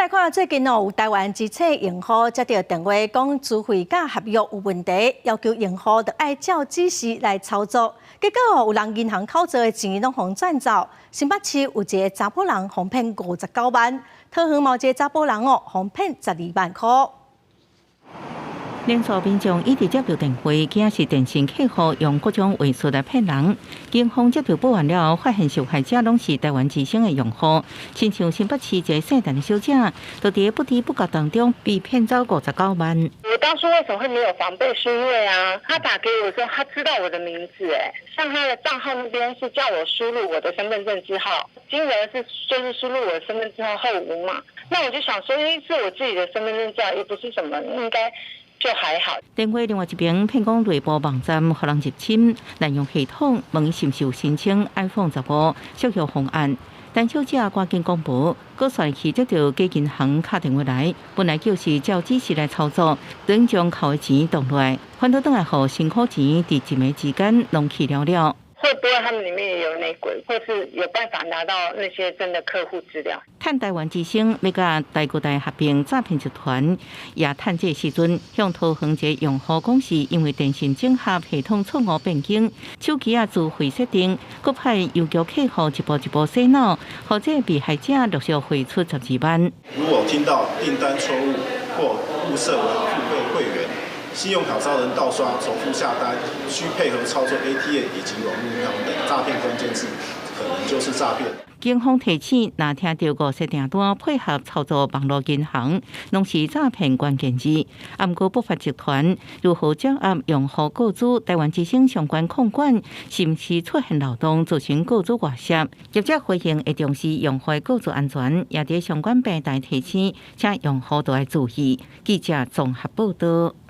贷款最近有台湾机车银行接到电话，讲资费甲合约有问题，要求银行得爱照指示来操作。结果有人银行口座的钱拢互转走。新北市有一个查甫人被骗59万，桃园某一个查甫人被骗12万块。连锁民众一直接到电话，惊是电信客户用各种话术来骗人。警方接到报案了后，发现受害者拢是台湾之星的用户，亲像新北市一个姓陈的小姐，就在不知不觉当中被骗走59万。我当初为什么会没有防备？是因为他打给我的时候，他知道我的名字，像他的账号那边是叫我输入我的身份证字号，金额就是输入我的身份证号后5码。那我就想说，是我自己的身份证字号，又不是什么应该。就还好。电话另外一边，骗讲内部网站互人入侵，滥用系统，问是毋是有申请 iPhone 15削弱方案。陈小姐赶紧公布，搁率去接到假银行打电话来，本来就是照指示来操作，等将扣的钱动落来，反倒转来互辛苦钱伫一暝之间弄去了。会不会他们里面也有内鬼，或是有办法拿到那些真的客户资料？趁台湾之星要甲台国大合并诈骗集团，也趁这时阵向桃园一个用户讲是因为电信整合系统错误变更，手机自费设定，搁派邮局客户一步一步洗脑，或者被害者陆续汇出12万。如果听到订单错误或误设为付费会员，信用卡遭人盗刷、重复下单、需配合操作 ATM 以及网络银行等诈骗关键字，可能就是诈骗。警方提醒，若听到50订单配合操作网络银行，拢是诈骗关键字。不过，不法集团如何掌握用户个资、台湾之星相关控管，是毋是出现漏洞，造成个资外泄？业者回应会重视用户个资安全，也伫相关平台提醒，请用户都要注意。记者综合报道。